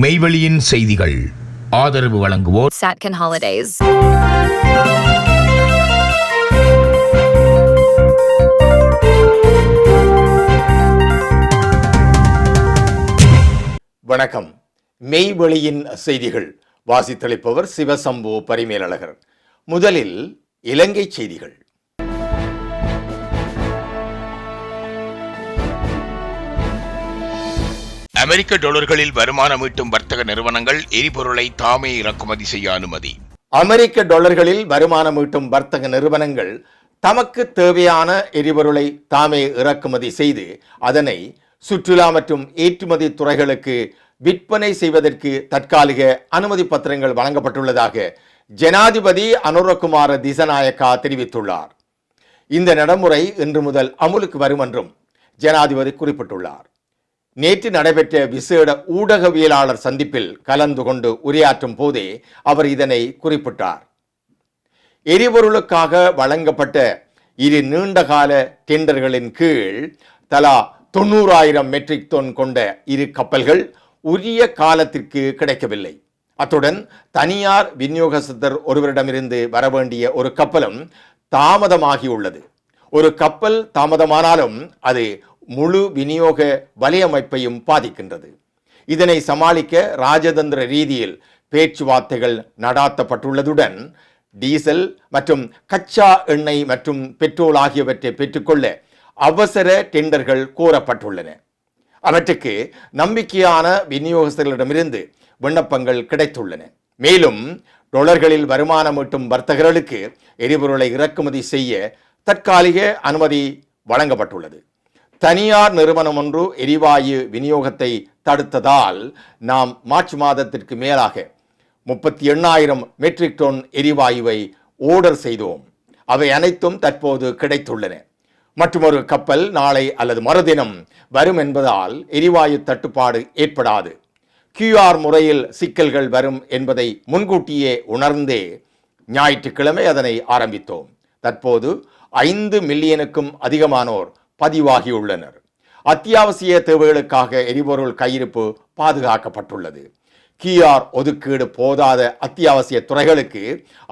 மெய்வெளியின் செய்திகள் ஆதரவு வழங்குவோர் Satcon Holidays. வணக்கம். மெய்வெளியின் செய்திகள் வாசித்தளிப்பவர் சிவசம்பு பரிமேலழகர். முதலில் இலங்கை செய்திகள். அமெரிக்க டாலர்களில் வருமானம் ஈட்டும் வர்த்தக நிறுவனங்கள் எரிபொருளை தாமே இறக்குமதி செய்ய அனுமதி. அமெரிக்க டாலர்களில் வருமானம் ஈட்டும் வர்த்தக நிறுவனங்கள் தமக்கு தேவையான எரிபொருளை தாமே இறக்குமதி செய்து அதனை சுற்றுலா மற்றும் ஏற்றுமதி துறைகளுக்கு விற்பனை செய்வதற்கு தற்காலிக அனுமதி பத்திரங்கள் வழங்கப்பட்டுள்ளதாக ஜனாதிபதி அனுரகுமார திசநாயக்கா தெரிவித்துள்ளார். இந்த நடைமுறை இன்று முதல் அமுலுக்கு வரும் என்றும் ஜனாதிபதி குறிப்பிட்டுள்ளார். நேற்று நடைபெற்ற விசேட ஊடகவியலாளர் சந்திப்பில் கலந்து கொண்டு உரையாற்றும் போதே அவர் இதனை குறிப்பிட்டார். எரிபொருளுக்காக வழங்கப்பட்ட இரு நீண்டகால டெண்டர்களின் கீழ் தலா 90,000 மெட்ரிக் டன் கொண்ட இரு கப்பல்கள் உரிய காலத்திற்கு கிடைக்கவில்லை. அத்துடன் தனியார் விநியோகஸ்தர் ஒருவரிடமிருந்து வரவேண்டிய ஒரு கப்பலும் தாமதமாகியுள்ளது. ஒரு கப்பல் தாமதமானாலும் அது முழு விநியோக வலையமைப்பையும் பாதிக்கின்றது. இதனை சமாளிக்க ராஜதந்திர ரீதியில் பேச்சுவார்த்தைகள் நடாத்தப்பட்டுள்ளதுடன் டீசல் மற்றும் கச்சா எண்ணெய் மற்றும் பெட்ரோல் ஆகியவற்றை பெற்றுக்கொள்ள அவசர டெண்டர்கள் கோரப்பட்டுள்ளன. அவற்றுக்கு நம்பிக்கையான விநியோகஸ்தர்களிடமிருந்து விண்ணப்பங்கள் கிடைத்துள்ளன. மேலும் டாலர்களில் வருமானம் ஈட்டும் வர்த்தகர்களுக்கு எரிபொருளை இறக்குமதி செய்ய தற்காலிக அனுமதி வழங்கப்பட்டுள்ளது. தனியார் நிறுவனம் ஒன்று எரிவாயு விநியோகத்தை தடுத்ததால் நாம் மார்ச் மாதத்திற்கு மேலாக 38,000 மெட்ரிக் டன் எரிவாயுவை ஆர்டர் செய்தோம். அவை அனைத்தும் தற்போது கிடைத்துள்ளன. மற்றொரு கப்பல் நாளை அல்லது மறுதினம் வரும் என்பதால் எரிவாயு தட்டுப்பாடு ஏற்படாது. QR முறையில் சிக்கல்கள் வரும் என்பதை முன்கூட்டியே உணர்ந்தே ஞாயிற்றுக்கிழமை அதனை ஆரம்பித்தோம். தற்போது 5 மில்லியனுக்கும் அதிகமானோர் பதிவாகியுள்ளனர். அத்தியாவசிய தேவைகளுக்காக எரிபொருள் கையிருப்பு பாதுகாக்கப்பட்டுள்ளது. QR ஒதுக்கீடு போதாத அத்தியாவசிய துறைகளுக்கு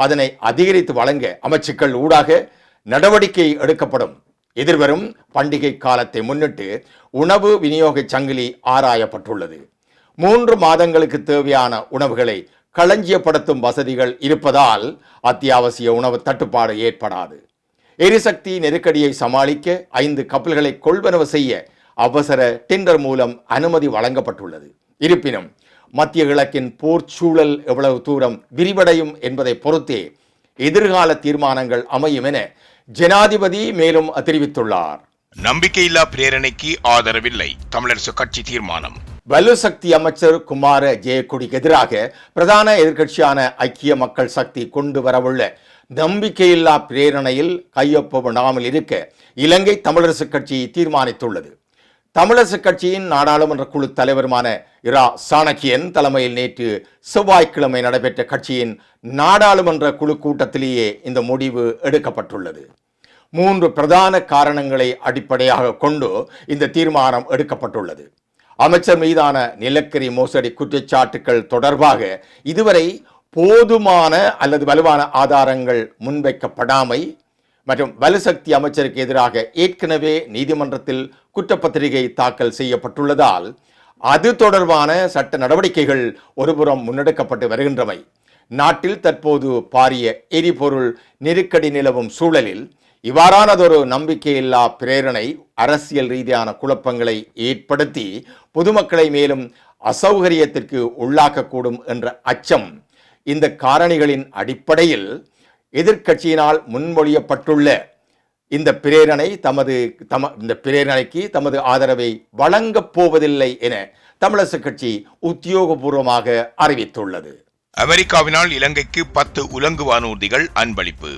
அதனை அதிகரித்து வழங்க அமைச்சுக்கள் ஊடாக நடவடிக்கை எடுக்கப்படும். எதிர்வரும் பண்டிகை காலத்தை முன்னிட்டு உணவு விநியோக சங்கிலி ஆராயப்பட்டுள்ளது. 3 மாதங்களுக்கு தேவையான உணவுகளை களஞ்சியப்படுத்தும் வசதிகள் இருப்பதால் அத்தியாவசிய உணவு தட்டுப்பாடு ஏற்படாது. எரிசக்தி நெருக்கடியை சமாளிக்க 5 கப்பல்களை கொள்வனவு செய்ய அவசர டெண்டர் மூலம் அனுமதி வழங்கப்பட்டுள்ளது. இருப்பினும் மத்திய கிழக்கின் போர் சூழல் எவ்வளவு தூரம் விரிவடையும் என்பதை பொறுத்தே எதிர்கால தீர்மானங்கள் அமையும் என ஜனாதிபதி மேலும் தெரிவித்துள்ளார். நம்பிக்கையில்லா பிரேரணைக்கு ஆதரவில்லை, தமிழரசு கட்சி தீர்மானம். வலுசக்தி அமைச்சர் குமார ஜெயக்குடிக்கு எதிராக பிரதான எதிர்க்கட்சியான ஐக்கிய மக்கள் சக்தி கொண்டு வரவுள்ள நம்பிக்கையில்லா பிரேரணையில் கையொப்பமிடாமல் இருக்க இலங்கை தமிழரசு கட்சி தீர்மானித்துள்ளது. தமிழரசு கட்சியின் நாடாளுமன்ற குழு தலைவருமான இரா சாணக்கியன் தலைமையில் நேற்று செவ்வாய்க்கிழமை நடைபெற்ற கட்சியின் நாடாளுமன்ற குழு கூட்டத்திலேயே இந்த முடிவு எடுக்கப்பட்டுள்ளது. 3 பிரதான காரணங்களை அடிப்படையாக கொண்டு இந்த தீர்மானம் எடுக்கப்பட்டுள்ளது. அமைச்சர் மீதான நிலக்கரி மோசடி குற்றச்சாட்டுகள் தொடர்பாக இதுவரை போதுமான அல்லது வலுவான ஆதாரங்கள் முன்வைக்கப்படாமை மற்றும் வலுசக்தி அமைச்சருக்கு எதிராக ஏற்கனவே நீதிமன்றத்தில் குற்றப்பத்திரிகை தாக்கல் செய்யப்பட்டுள்ளதால் அது தொடர்பான சட்ட நடவடிக்கைகள் ஒருபுறம் முன்னெடுக்கப்பட்டு வருகின்றமை, நாட்டில் தற்போது பாரிய எரிபொருள் நெருக்கடி நிலவும் சூழலில் இவ்வாறானதொரு நம்பிக்கையில்லா பிரேரணை அரசியல் ரீதியான குழப்பங்களை ஏற்படுத்தி பொதுமக்களை மேலும் அசௌகரியத்திற்கு உள்ளாக்கக்கூடும் என்ற அச்சம் இந்த காரணிகளின் அடிப்படையில் எதிர்க்கட்சியினால் முன்மொழியப்பட்டுள்ள இந்த பிரேரணைக்கு தமது ஆதரவை வழங்கப் போவதில்லை என தமிழரசு கட்சி உத்தியோகபூர்வமாக அறிவித்துள்ளது. அமெரிக்காவினால் இலங்கைக்கு 10 உலங்கு வானூர்திகள் அன்பளிப்பு.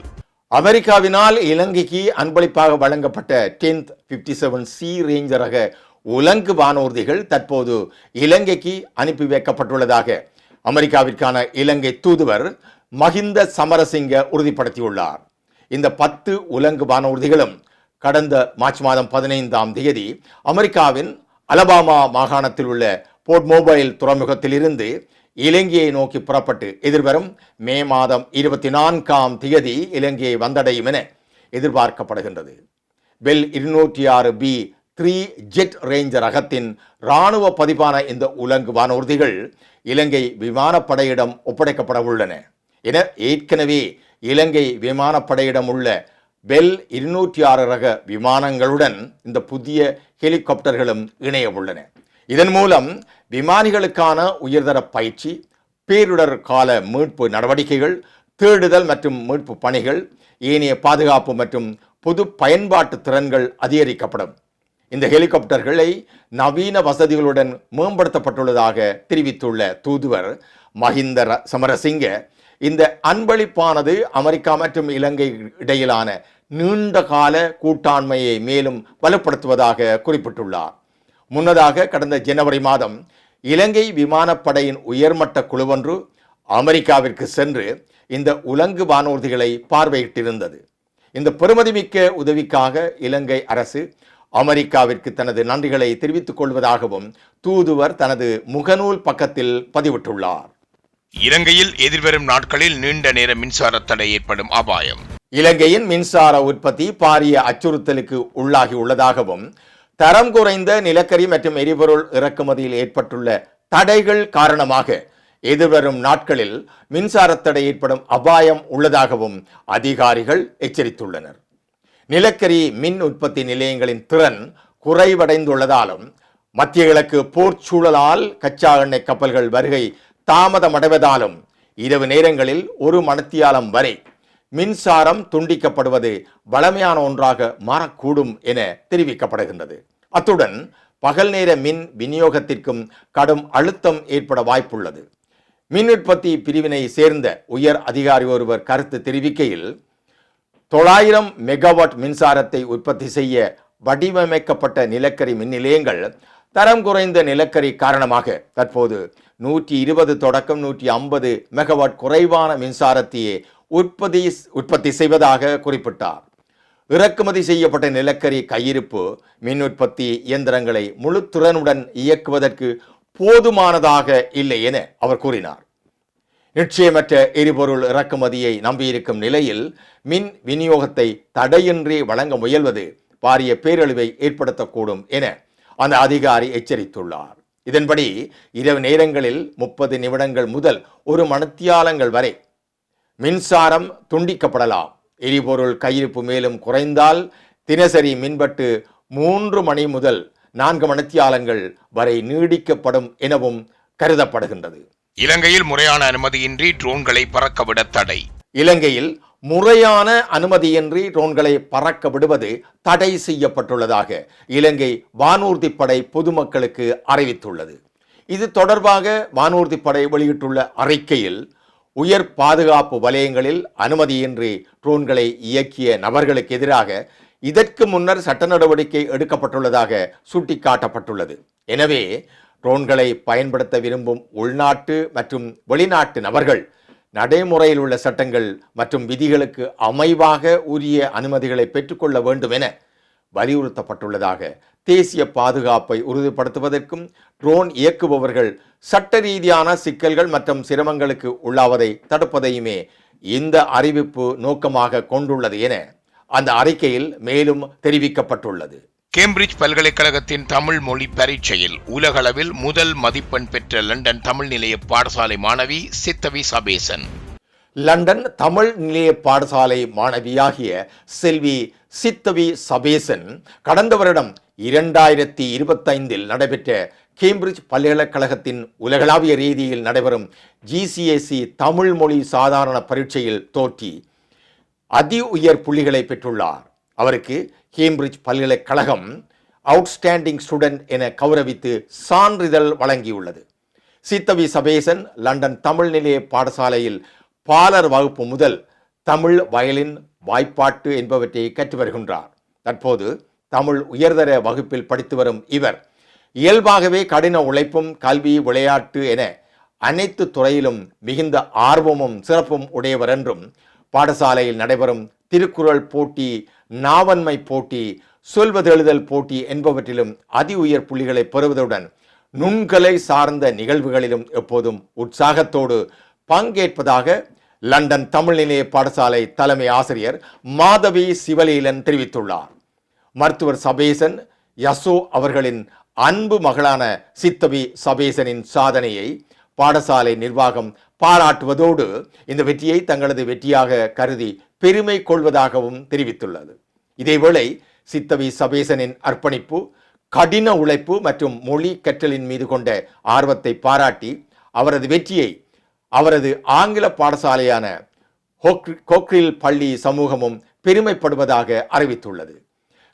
அமெரிக்காவினால் இலங்கைக்கு அன்பளிப்பாக வழங்கப்பட்ட 10th 57C ரேஞ்சர் ரக உலங்கு வானூர்திகள் தற்போது இலங்கைக்கு அனுப்பி வைக்கப்பட்டுள்ளதாக அமெரிக்காவிற்கான இலங்கை தூதுவர் மஹிந்த சமரசிங்க உறுதிப்படுத்தியுள்ளார். இந்த 10 உலங்கு வானூர்திகளும் கடந்த மார்ச் மாதம் 15ஆம் தேதி அமெரிக்காவின் அலபாமா மாகாணத்தில் உள்ள போர்ட் மொபைல் துறைமுகத்திலிருந்து இலங்கையை நோக்கி புறப்பட்டு எதிர்வரும் மே மாதம் 24ஆம் தேதி இலங்கையை வந்தடையும் என எதிர்பார்க்கப்படுகின்றது. பெல் 206B3 ஜெட் ரேஞ்சர் ரகத்தின் இராணுவ பதிப்பான இந்த உலங்கு வானூர்திகள் இலங்கை விமானப்படையிடம் ஒப்படைக்கப்பட உள்ளன என ஏற்கனவே இலங்கை விமானப்படையிடம் உள்ள பெல் 206 ரக விமானங்களுடன் இந்த புதிய ஹெலிகாப்டர்களும் இணைய உள்ளன. இதன் மூலம் விமானிகளுக்கான உயர்தர பயிற்சி, பேரிடர் கால மீட்பு நடவடிக்கைகள், தேடுதல் மற்றும் மீட்பு பணிகள், ஏனைய பாதுகாப்பு மற்றும் பொது பயன்பாட்டு திறன்கள் அதிகரிக்கப்படும். இந்த ஹெலிகாப்டர்களை நவீன வசதிகளுடன் மேம்படுத்தப்பட்டுள்ளதாக தெரிவித்துள்ள தூதுவர் மஹிந்த சமரசிங்க, இந்த அன்பளிப்பானது அமெரிக்கா மற்றும் இலங்கை இடையிலான நீண்டகால கூட்டாண்மையை மேலும் வலுப்படுத்துவதாக குறிப்பிட்டுள்ளார். முன்னதாக கடந்த ஜனவரி மாதம் இலங்கை விமானப்படையின் உயர்மட்ட குழுவொன்று அமெரிக்காவிற்கு சென்று இந்த உலங்கு வானூர்திகளை பார்வையிட்டிருந்தது. இந்த பெறுமதிமிக்க உதவிக்காக இலங்கை அரசு அமெரிக்காவிற்கு தனது நன்றிகளை தெரிவித்துக் கொள்வதாகவும் தூதுவர் தனது முகநூல் பக்கத்தில் பதிவிட்டுள்ளார். இலங்கையில் எதிர்வரும் நாட்களில் நீண்ட நேர மின்சார தடை ஏற்படும் அபாயம். இலங்கையின் மின்சார உற்பத்தி பாரிய அச்சுறுத்தலுக்கு உள்ளாகி உள்ளதாகவும் தரம் குறைந்த நிலக்கரி மற்றும் எரிபொருள் இறக்குமதியில் ஏற்பட்டுள்ள தடைகள் காரணமாக எதிர்வரும் நாட்களில் மின்சார தடை ஏற்படும் அபாயம் உள்ளதாகவும் அதிகாரிகள் எச்சரித்துள்ளனர். நிலக்கரி மின் உற்பத்தி நிலையங்களின் திறன் குறைவடைந்துள்ளதாலும் மத்திய கிழக்கு போர் சூழலால் கச்சா எண்ணெய் கப்பல்கள் வருகை தாமதமடைவதாலும் இரவு நேரங்களில் 1 மணித்தியாலம் வரை மின்சாரம் துண்டிக்கப்படுவது வழமையான ஒன்றாக மாறக்கூடும் என தெரிவிக்கப்படுகின்றது. அத்துடன் பகல் நேர மின் விநியோகத்திற்கும் கடும் அழுத்தம் ஏற்பட வாய்ப்புள்ளது. மின் உற்பத்தி பிரிவினை சேர்ந்த உயர் அதிகாரி ஒருவர் கருத்து தெரிவிக்கையில், 900 மெகாவாட் மின்சாரத்தை உற்பத்தி செய்ய வடிவமைக்கப்பட்ட நிலக்கரி மின் நிலையங்கள் தரம் குறைந்த நிலக்கரி காரணமாக தற்போது 120 தொடக்கம் 150 மெகாவாட் குறைவான மின்சாரத்தையே உற்பத்தி செய்வதாக குறிப்பிட்டார். இறக்குமதி செய்யப்பட்ட நிலக்கரி கையிருப்பு மின் உற்பத்தி இயந்திரங்களை முழு திறனுடன் இயக்குவதற்கு போதுமானதாக இல்லை என அவர் கூறினார். நிச்சயமற்ற எரிபொருள் இறக்குமதியை நம்பியிருக்கும் நிலையில் மின் விநியோகத்தை தடையின்றி வழங்க முயல்வது பாரிய பேரழிவை ஏற்படுத்தக்கூடும் என அந்த அதிகாரி எச்சரித்துள்ளார். இதன்படி இரவு நேரங்களில் 30 நிமிடங்கள் முதல் 1 மணித்தியாலங்கள் வரை மின்சாரம் துண்டிக்கப்படலாம். எரிபொருள் கையிருப்பு மேலும் குறைந்தால் தினசரி மின்வெட்டு 3 மணி முதல் 4 மணித்தியாலங்கள் வரை நீடிக்கப்படும் எனவும் கருதப்படுகின்றது. இலங்கையில் முறையான அனுமதியின்றி ட்ரோன்களை பறக்கவிட தடை. இலங்கையில் முறையான அனுமதியின்றி ட்ரோன்களை பறக்க விடுவது தடை செய்யப்பட்டுள்ளதாக இலங்கை வானூர்திப்படை பொதுமக்களுக்கு அறிவித்துள்ளது. இது தொடர்பாக வானூர்திப்படை வெளியிட்டுள்ள அறிக்கையில், உயர் பாதுகாப்பு வலயங்களில் அனுமதியின்றி ட்ரோன்களை இயக்கிய நபர்களுக்கு எதிராக இதற்கு முன்னர் சட்ட நடவடிக்கை எடுக்கப்பட்டுள்ளதாக சுட்டிக்காட்டப்பட்டுள்ளது. எனவே ட்ரோன்களை பயன்படுத்த விரும்பும் உள்நாட்டு மற்றும் வெளிநாட்டு நபர்கள் நடைமுறையில் உள்ள சட்டங்கள் மற்றும் விதிகளுக்கு அமைவாக உரிய அனுமதிகளை பெற்றுக்கொள்ள வேண்டும் என வலியுறுத்தப்பட்டுள்ளதாக தேசிய பாதுகாப்பை உறுதிப்படுத்துவதற்கும் ட்ரோன் இயக்குபவர்கள் சட்ட ரீதியான சிக்கல்கள் மற்றும் சிரமங்களுக்கு உள்ளாவதை தடுப்பதையுமே இந்த அறிவிப்பு நோக்கமாக கொண்டுள்ளது என அந்த அறிக்கையில் மேலும் தெரிவிக்கப்பட்டுள்ளது. கேம்பிரிட்ஜ் பல்கலைக்கழகத்தின் தமிழ் மொழி பரீட்சையில் உலகளவில் முதல் மதிப்பெண் பெற்ற லண்டன் தமிழ் நிலைய பாடசாலை மாணவி சித்தவி சபேசன். லண்டன் தமிழ் நிலைய பாடசாலை மாணவியாகிய செல்வி சித்தவி சபேசன் கடந்த வருடம் 2025 நடைபெற்ற கேம்பிரிட்ஜ் பல்கலைக்கழகத்தின் உலகளாவிய ரீதியில் நடைபெறும் GCSE தமிழ் மொழி சாதாரண பரீட்சையில் தோற்றி அதி உயர் புள்ளிகளை பெற்றுள்ளார். அவருக்கு கேம்பிரிட்ஜ் பல்கலைக்கழகம் அவுட்ஸ்டாண்டிங் ஸ்டூடெண்ட் என கௌரவித்து சான்றிதழ் வழங்கியுள்ளது. சித்தவி சபேசன் லண்டன் தமிழ் நிலைய பாடசாலையில் பாலர் வகுப்பு முதல் தமிழ், வயலின், வாய்ப்பாட்டு என்பவற்றை கற்று வருகின்றார். தற்போது தமிழ் உயர்தர வகுப்பில் படித்து வரும் இவர் இயல்பாகவே கடின உழைப்பும் கல்வி, விளையாட்டு என அனைத்து துறையிலும் மிகுந்த ஆர்வமும் சிறப்பும் உடையவர் என்றும், பாடசாலையில் நடைபெறும் திருக்குறள் போட்டி, நாவன்மை போட்டி, சொல்வதெழுதல் போட்டி என்பவற்றிலும் அதி உயர் புள்ளிகளை பெறுவதுடன் நுண்கலை சார்ந்த நிகழ்வுகளிலும் எப்போதும் உற்சாகத்தோடு பங்கேற்பதாக லண்டன் தமிழ் நிலைய பாடசாலை தலைமை ஆசிரியர் மாதவி சிவலீலன் தெரிவித்துள்ளார். மருத்துவர் சபேசன் யசோ அவர்களின் அன்பு மகளான சித்தவி சபேசனின் சாதனையை பாடசாலை நிர்வாகம் பாராட்டுவதோடு இந்த வெற்றியை தங்களது வெற்றியாக கருதி பெருமை கொள்வதாகவும் தெரிவித்துள்ளது. இதேவேளை சித்தவி சபேசனின் அர்ப்பணிப்பு, கடின உழைப்பு மற்றும் மொழி கற்றலின் மீது கொண்ட ஆர்வத்தை பாராட்டி அவரது வெற்றியை அவரது ஆங்கில பாடசாலையான கோக்ரில் பள்ளி சமூகமும் பெருமைப்படுவதாக அறிவித்துள்ளது.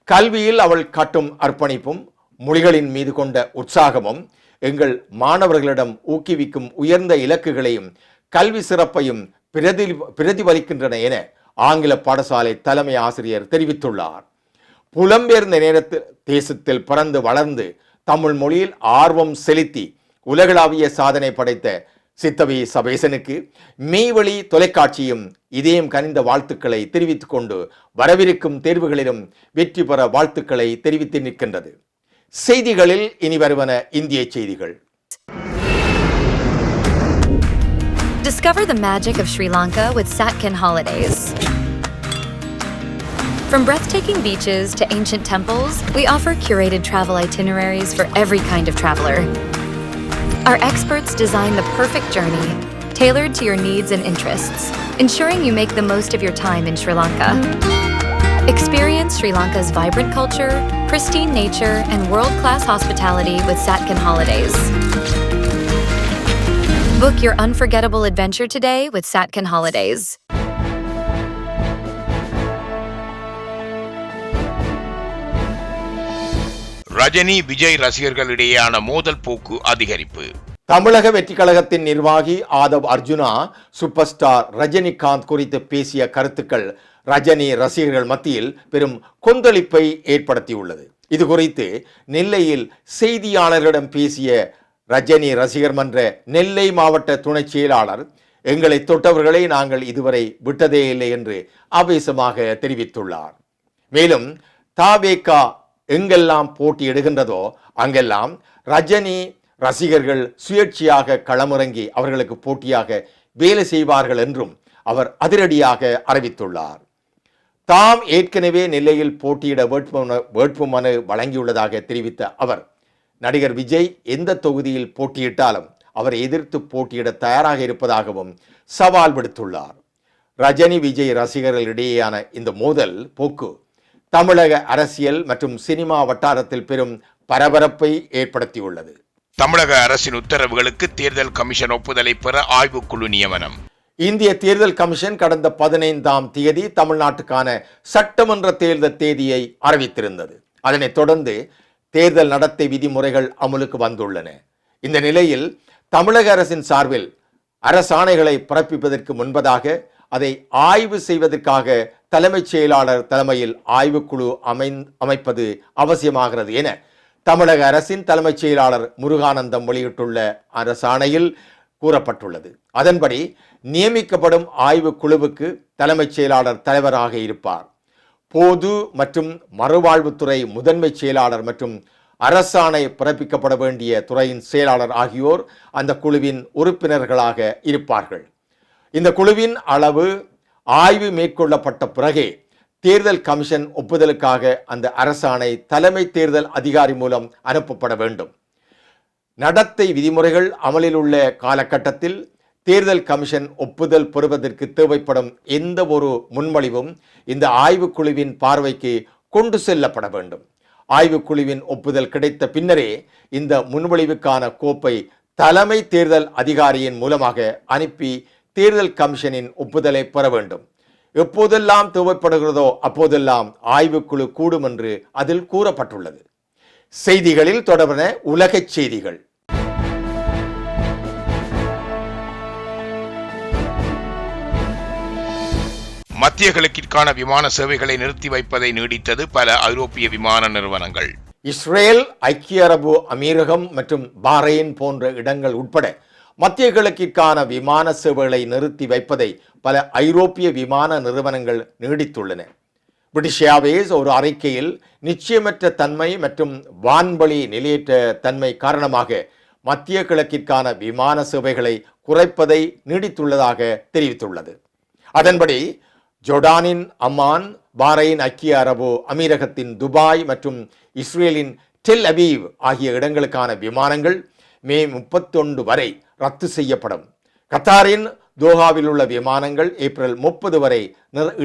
கல்வியில் அவள் காட்டும் அர்ப்பணிப்பும் மொழிகளின் மீது கொண்ட உற்சாகமும் எங்கள் மாணவர்களிடம் ஊக்குவிக்கும் உயர்ந்த இலக்குகளையும் கல்வி சிறப்பையும் பிரதிபலிக்கின்றன என ஆங்கில பாடசாலை தலைமை ஆசிரியர் தெரிவித்துள்ளார். புலம்பெயர்ந்த நேரத்தில் தேசத்தில் பிறந்து வளர்ந்து தமிழ் மொழியில் ஆர்வம் செலுத்தி உலகளாவிய சாதனை படைத்த சித்தவி சபேசனுக்கு மெய்வழி தொலைக்காட்சியும் இதயம் கனிந்த வாழ்த்துக்களை தெரிவித்துக் கொண்டு வரவிருக்கும் தேர்வுகளிலும் வெற்றி பெற வாழ்த்துக்களை தெரிவித்து நிற்கின்றது. செய்திகளில் இனி வருவன இந்திய செய்திகள். Discover the magic of Sri Lanka with Satkin Holidays. From breathtaking beaches to ancient temples, we offer curated travel itineraries for every kind of traveler. Our experts design the perfect journey, tailored to your needs and interests, ensuring you make the most of your time in Sri Lanka. Experience Sri Lanka's vibrant culture, pristine nature, and world-class hospitality with Satkin Holidays. Book your unforgettable adventure today with Satkin Holidays. Rajini Vijay ரசிகர்களிடையேயான மோதல் போக்கு அதிகரிப்பு. தமிழக வெற்றி கழகத்தின் நிர்வாகி Aadhav Arjuna super star Rajinikanth குறித்து பேசிய கருத்துக்கள் ரஜினி ரசிகர்கள் மத்தியில் பெரும் கொந்தளிப்பை ஏற்படுத்தியுள்ளது. இது குறித்து நெல்லையில் செய்தியாளர்களிடம் பேசிய ரஜினி ரசிகர் மன்ற நெல்லை மாவட்ட துணை செயலாளர், எங்களை தொட்டவர்களை நாங்கள் இதுவரை விட்டதே இல்லை என்று ஆவேசமாக தெரிவித்துள்ளார். மேலும் தாவேகா எங்கெல்லாம் போட்டியிடுகின்றதோ அங்கெல்லாம் ரஜினி ரசிகர்கள் சுயேட்சையாக களமிறங்கி அவர்களுக்கு போட்டியாக வேலை செய்வார்கள் என்றும் அவர் அதிரடியாக அறிவித்துள்ளார். தாம் ஏற்கனவே நெல்லையில் போட்டியிட வேட்புமனு வழங்கியுள்ளதாக தெரிவித்த அவர், நடிகர் விஜய் எந்த தொகுதியில் போட்டியிட்டாலும் அவரை எதிர்த்து போட்டியிட தயாராக இருப்பதாகவும் சவால் விடுத்துள்ளார். ரஜினி விஜய் ரசிகர்களிடையேயான இந்த மோதல் போக்கு தமிழக அரசியல் மற்றும் சினிமா வட்டாரத்தில் பெரும் பரபரப்பை ஏற்படுத்தியுள்ளது. தமிழக அரசின் உத்தரவுகளுக்கு தேர்தல் கமிஷன் ஒப்புதலை பெற ஆய்வுக்குழு நியமனம். இந்திய தேர்தல் கமிஷன் கடந்த 15ஆம் தேதி தமிழ்நாட்டுக்கான சட்டமன்ற தேர்தல் தேதியை அறிவித்திருந்தது. அதனைத் தொடர்ந்து தேர்தல் நடத்தை விதிமுறைகள் அமலுக்கு வந்துள்ளன. இந்த நிலையில் தமிழக அரசின் சார்பில் அரசாணைகளை பிறப்பிப்பதற்கு முன்பதாக அதை ஆய்வு செய்வதற்காக தலைமைச் செயலாளர் தலைமையில் ஆய்வுக்குழு அமைப்பது அவசியமாகிறது என தமிழக அரசின் தலைமைச் செயலாளர் முருகானந்தம் வெளியிட்டுள்ள அரசாணையில் கூறப்பட்டுள்ளது. அதன்படி நியமிக்கப்படும் ஆய்வுக்குழுவுக்கு தலைமைச் செயலாளர் தலைவராக இருப்பார். பொது மற்றும் மறுவாழ்வுத்துறை முதன்மை செயலாளர் மற்றும் அரசாணை பிறப்பிக்கப்பட வேண்டிய துறையின் செயலாளர் ஆகியோர் அந்த குழுவின் உறுப்பினர்களாக இருப்பார்கள். இந்த குழுவின் அளவு ஆய்வு மேற்கொள்ளப்பட்ட பிறகே தேர்தல் கமிஷன் ஒப்புதலுக்காக அந்த அரசாணை தலைமை தேர்தல் அதிகாரி மூலம் அனுப்பப்பட வேண்டும். நடத்தை விதிமுறைகள் அமலில் உள்ள காலகட்டத்தில் தேர்தல் கமிஷன் ஒப்புதல் பெறுவதற்கு தேவைப்படும் எந்த ஒரு முன்மொழிவும் இந்த ஆய்வுக்குழுவின் பார்வைக்கு கொண்டு செல்லப்பட வேண்டும். ஆய்வுக்குழுவின் ஒப்புதல் கிடைத்த பின்னரே இந்த முன்மொழிவுக்கான கோப்பை தலைமை தேர்தல் அதிகாரியின் மூலமாக அனுப்பி தேர்தல் கமிஷனின் ஒப்புதலை பெற வேண்டும். எப்போதெல்லாம் தேவைப்படுகிறதோ அப்போதெல்லாம் ஆய்வுக்குழு கூடும் என்று அதில் கூறப்பட்டுள்ளது. செய்திகளில் தொடர்பான உலகச் செய்திகள். மத்திய கிழக்கிற்கான விமான சேவைகளை நிறுத்தி வைப்பதை நீடித்தது பல ஐரோப்பிய விமான நிறுவனங்கள். இஸ்ரேல், ஐக்கிய அரபு அமீரகம் மற்றும் பஹ்ரைன் போன்ற இடங்கள் உட்பட மத்திய கிழக்கிற்கான விமான சேவைகளை நிறுத்தி வைப்பதை பல ஐரோப்பிய விமான நிறுவனங்கள் நீடித்துள்ளன. பிரிட்டிஷ் ஏர்வேஸ் ஒரு அறிக்கையில் நிச்சயமற்ற தன்மை மற்றும் வான்வழி நிலையற்ற தன்மை காரணமாக மத்திய கிழக்கிற்கான விமான சேவைகளை குறைப்பதை நீடித்துள்ளதாக தெரிவித்துள்ளது. அதன்படி ஜோர்டானின் அம்மான், பாரைன் ஐக்கிய அரபு அமீரகத்தின் துபாய் மற்றும் இஸ்ரேலின் டெல் அவீவ் ஆகிய இடங்களுக்கான விமானங்கள் மே 31 வரை ரத்து செய்யப்படும். கத்தாரின் தோஹாவில் உள்ள விமானங்கள் ஏப்ரல் 30 வரை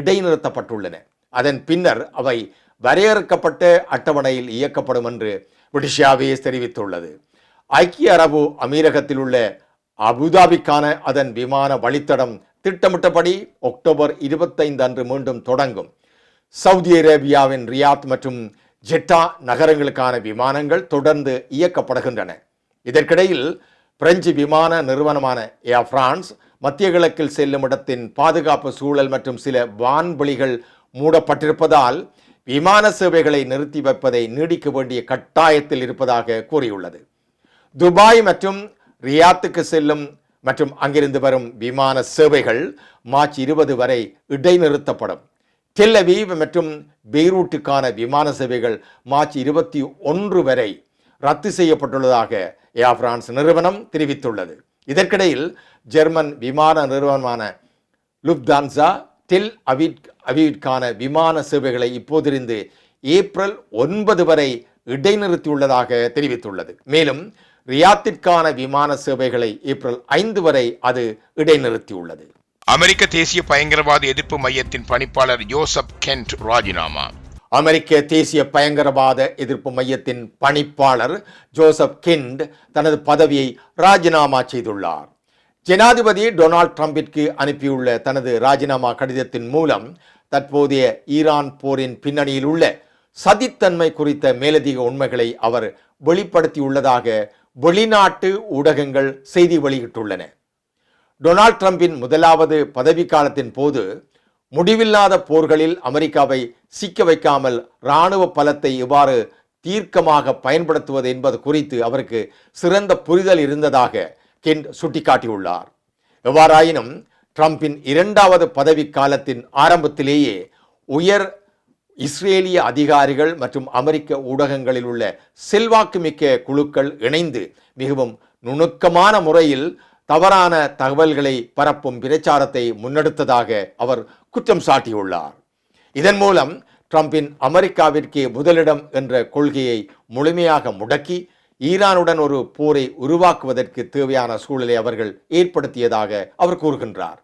இடைநிறுத்தப்பட்டுள்ளன. அதன் பின்னர் அவை வரையறுக்கப்பட்ட அட்டவணையில் இயக்கப்படும் என்று பிரிட்டிஷ் ஏர்வேஸ் தெரிவித்துள்ளது. ஐக்கிய அரபு அமீரகத்தில் உள்ள அபுதாபிக்கான அதன் விமான வழித்தடம் திட்டமிட்டபடி அக்டோபர் 25 அன்று மீண்டும் தொடங்கும். சவுதி அரேபியாவின் ரியாத் மற்றும் ஜெட்டா நகரங்களுக்கான விமானங்கள் தொடர்ந்து இயக்கப்படுகின்றன. இதற்கிடையில் பிரெஞ்சு விமான நிறுவனமான ஏர் பிரான்ஸ் மத்திய கிழக்கில் செல்லும் இடத்தின் பாதுகாப்பு சூழல் மற்றும் சில வான்வெளிகள் மூடப்பட்டிருப்பதால் விமான சேவைகளை நிறுத்தி வைப்பதை நீடிக்க வேண்டிய கட்டாயத்தில் இருப்பதாக கூறியுள்ளது. துபாய் மற்றும் ரியாத்துக்கு செல்லும் மற்றும் அங்கிருந்து வரும் விமான சேவைகள் மார்ச் 20 வரை இடைநிறுத்தப்படும். டெல் அவீவ் மற்றும் பெய்ரூட்டுக்கான விமான சேவைகள் மார்ச் 21 வரை ரத்து செய்யப்பட்டுள்ளதாக ஏர் பிரான்ஸ் நிறுவனம் தெரிவித்துள்ளது. இதற்கிடையில் ஜெர்மன் விமான நிறுவனமான லுப்தான்சா டெல் அவீவிற்கான விமான சேவைகளை இப்போதிருந்து ஏப்ரல் 9 வரை இடைநிறுத்தியுள்ளதாக தெரிவித்துள்ளது. மேலும் ரியாத்திற்கான விமான சேவைகளை ஏப்ரல் 5 வரை அது இடைநிறுத்தியுள்ளது. அமெரிக்க தேசிய பயங்கரவாத எதிர்ப்பு மையத்தின் பணிப்பாளர் ஜோசப் கென்ட் ராஜினாமா. அமெரிக்க தேசிய பயங்கரவாத எதிர்ப்பு மையத்தின் பணிப்பாளர் ஜோசப் கென்ட் தனது பதவியை ராஜினாமா செய்துள்ளார். ஜனாதிபதி டொனால்ட் ட்ரம்பிற்கு அனுப்பியுள்ள தனது ராஜினாமா கடிதத்தின் மூலம் தற்போதைய ஈரான் போரின் பின்னணியில் உள்ள சதித்தன்மை குறித்த மேலதிக உண்மைகளை அவர் வெளிப்படுத்தியுள்ளதாக வெளிநாட்டு ஊடகங்கள் செய்தி வெளியிட்டுள்ளன. டொனால்ட் ட்ரம்பின் முதலாவது பதவிக்காலத்தின் போது முடிவில்லாத போர்களில் அமெரிக்காவை சிக்க வைக்காமல் இராணுவ பலத்தை எவ்வாறு தீர்க்கமாக பயன்படுத்துவது என்பது குறித்து அவருக்கு சிறந்த புரிதல் இருந்ததாக கென்ட் சுட்டிக்காட்டியுள்ளார். எவ்வாறாயினும் ட்ரம்பின் 2வது பதவி காலத்தின் ஆரம்பத்திலேயே உயர் இஸ்ரேலிய அதிகாரிகள் மற்றும் அமெரிக்க ஊடகங்களில் உள்ள செல்வாக்குமிக்க குழுக்கள் இணைந்து மிகவும் நுணுக்கமான முறையில் தவறான தகவல்களை பரப்பும் பிரச்சாரத்தை முன்னெடுத்ததாக அவர் குற்றம் சாட்டியுள்ளார். இதன் மூலம் ட்ரம்பின் அமெரிக்காவிற்கே முதலிடம் என்ற கொள்கையை முழுமையாக முடக்கி ஈரானுடன் ஒரு போரை உருவாக்குவதற்கு தேவையான சூழலை அவர்கள் ஏற்படுத்தியதாக அவர் கூறுகின்றார்.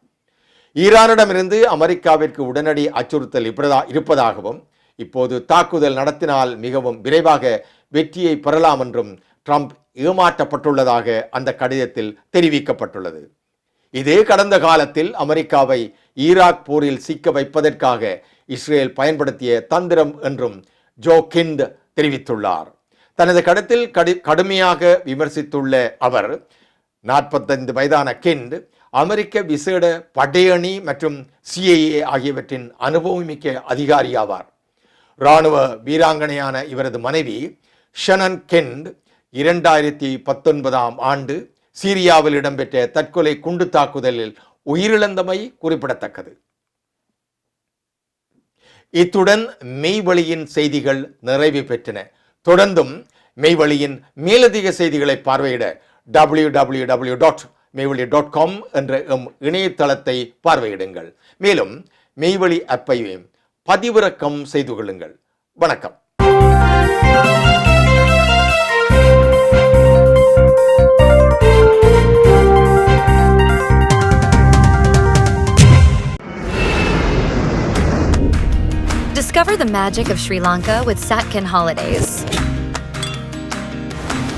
ஈரானிடமிருந்து அமெரிக்காவிற்கு உடனடி அச்சுறுத்தல் இருப்பதாகவும் இப்போது தாக்குதல் நடத்தினால் மிகவும் விரைவாக வெற்றியை பெறலாம் என்றும் ட்ரம்ப் ஏமாற்றப்பட்டுள்ளதாக அந்த கடிதத்தில் தெரிவிக்கப்பட்டுள்ளது. இதே கடந்த காலத்தில் அமெரிக்காவை ஈராக் போரில் சிக்க வைப்பதற்காக இஸ்ரேல் பயன்படுத்திய தந்திரம் என்றும் ஜோ கென்ட் தெரிவித்துள்ளார். தனது கடிதத்தில் கடுமையாக விமர்சித்துள்ள அவர் 45 வயதான கென்ட் அமெரிக்க விசேட படையணி மற்றும் CIA ஆகியவற்றின் அனுபவமிக்க அதிகாரியாவார். இராணுவ வீராங்கனையான இவரது மனைவி ஷனன் கென்ட் 2019ஆம் ஆண்டு சீரியாவில் இடம்பெற்ற தற்கொலை குண்டு தாக்குதலில் உயிரிழந்தமை குறிப்பிடத்தக்கது. இத்துடன் மெய்வழியின் செய்திகள் நிறைவு பெற்றன. தொடர்ந்தும் மெய்வழியின் மேலதிக செய்திகளை பார்வையிட www.மெய்வழி.com என்ற இணையதளத்தை பார்வையிடுங்கள். மேலும் மெய்வழி ஆப்பையும் பதிவிறக்கம் செய்து கொள்ளுங்கள். வணக்கம். Discover the magic of Sri Lanka with Satkin Holidays.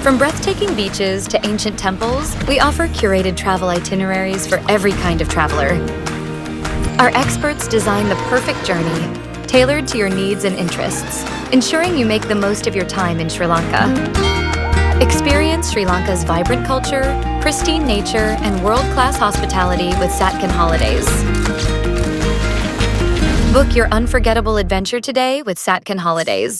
From breathtaking beaches to ancient temples, we offer curated travel itineraries for every kind of traveler. Our experts design the perfect journey, tailored to your needs and interests, ensuring you make the most of your time in Sri Lanka. Experience Sri Lanka's vibrant culture, pristine nature, and world-class hospitality with Satkin Holidays. Book your unforgettable adventure today with Satkin Holidays.